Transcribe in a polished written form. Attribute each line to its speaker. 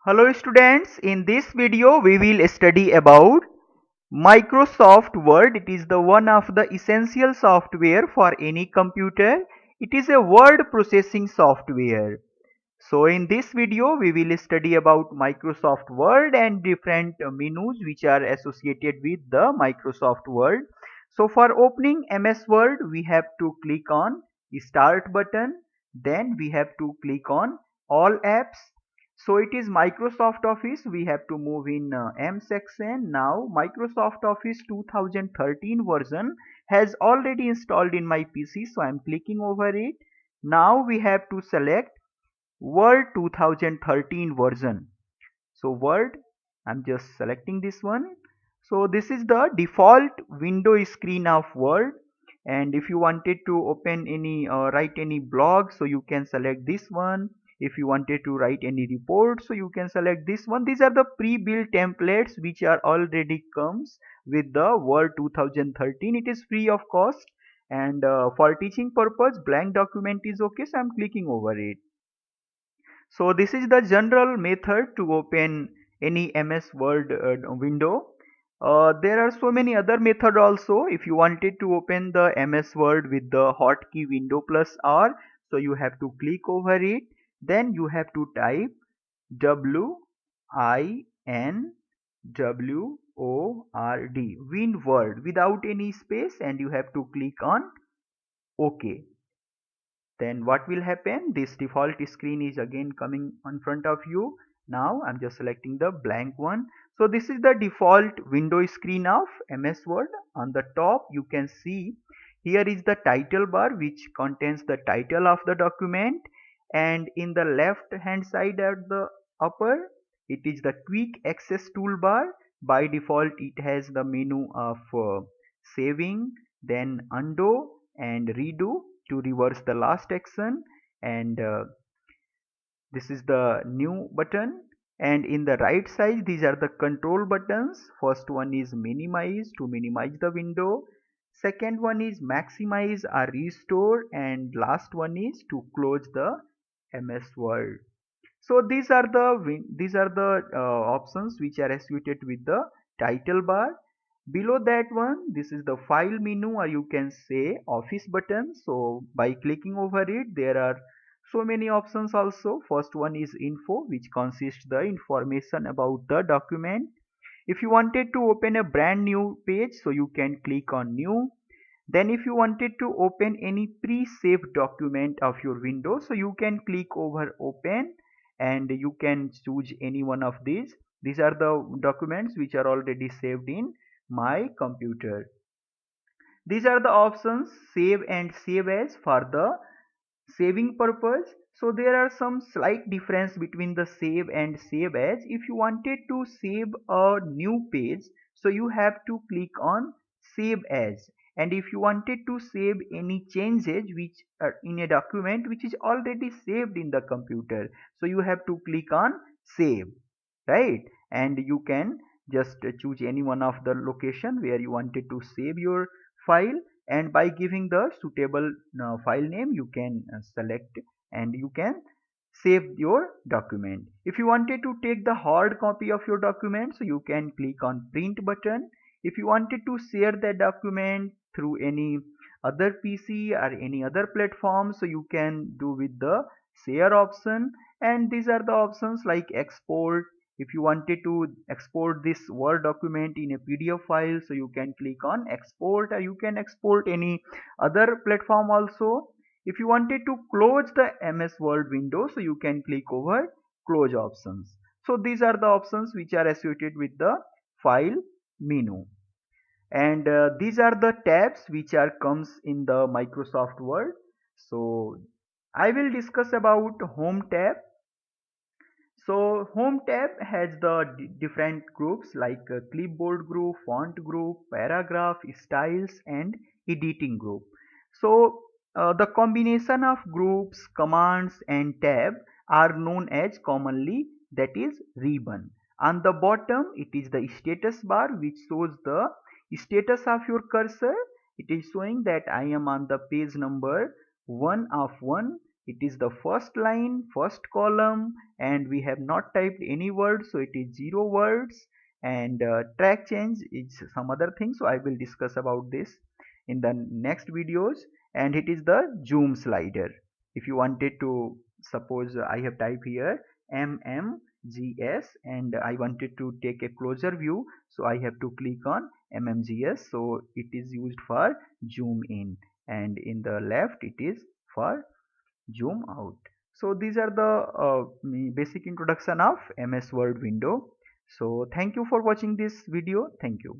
Speaker 1: Hello students, in this video we will study about Microsoft Word. It is the one of the essential software for any computer. It is a word processing software. So in this video we will study about Microsoft Word and different menus which are associated with the Microsoft Word. So for opening MS Word we have to click on Start button, then we have to click on All Apps. So it is Microsoft Office, we have to move in M section. Now Microsoft Office 2013 version has already installed in my PC, so I am clicking over it. Now we have to select Word 2013 version. So Word, I'm just selecting this one. So this is the default window screen of Word, and if you wanted to open any write any blog, so you can select this one. If you wanted to write any report, so you can select this one. These are the pre-built templates which are already comes with the Word 2013. It is free of cost, and for teaching purpose blank document is okay, so I'm clicking over it. So this is the general method to open any MS Word window. There are so many other method also. If you wanted to open the MS Word with the hotkey window plus R, so you have to click over it. Then you have to type WINWORD, WinWord, without any space, and you have to click on OK. Then what will happen, this default screen is again coming in front of you. Now I'm just selecting the blank one. So this is the default window screen of MS Word. On the top you can see here is the title bar which contains the title of the document, and in the left hand side at the upper it is the quick access toolbar. By default it has the menu of saving, then undo and redo to reverse the last action, and this is the new button. And in the right side these are the control buttons. First one is minimize, to minimize the window. Second one is maximize or restore, and last one is to close the MS Word. So these are the options which are associated with the title bar. Below that one, this is the file menu, or you can say office button. So by clicking over it, there are so many options also. First one is info, which consists the information about the document. If you wanted to open a brand new page, so you can click on new. Then if you wanted to open any pre-saved document of your window, so you can click over open, and you can choose any one of these. These are the documents which are already saved in my computer. These are the options save and save as for the saving purpose. So there are some slight difference between the save and save as. If you wanted to save a new page, so you have to click on save as, and if you wanted to save any changes which are in a document which is already saved in the computer, so you have to click on save, right? And you can just choose any one of the location where you wanted to save your file, and by giving the suitable file name you can select, and you can save your document. If you wanted to take the hard copy of your document, so you can click on print button. If you wanted to share that document through any other PC or any other platform, so you can do with the share option. And these are the options like export. If you wanted to export this Word document in a PDF file, so you can click on export, or you can export any other platform also. If you wanted to close the MS Word window, so you can click over close options. So these are the options which are associated with the file menu, and these are the tabs which are comes in the Microsoft Word. So I will discuss about home tab. So home tab has the different groups like clipboard group, font group, paragraph, styles, and editing group. So the combination of groups, commands, and tab are known as commonly, that is ribbon. On the bottom it is the status bar which shows the status of your cursor. It is showing that I am on the page number 1 of 1. it is the first line, first column, and we have not typed any word, so it is 0 words. And track change is some other thing, so I will discuss about this in the next videos. And it is the zoom slider. If you wanted to, suppose I have typed here mmgs and I wanted to take a closer view, so I have to click on mmgs, so it is used for zoom in, and in the left it is for zoom out. So these are the basic introduction of MS Word window. So thank you for watching this video. Thank you.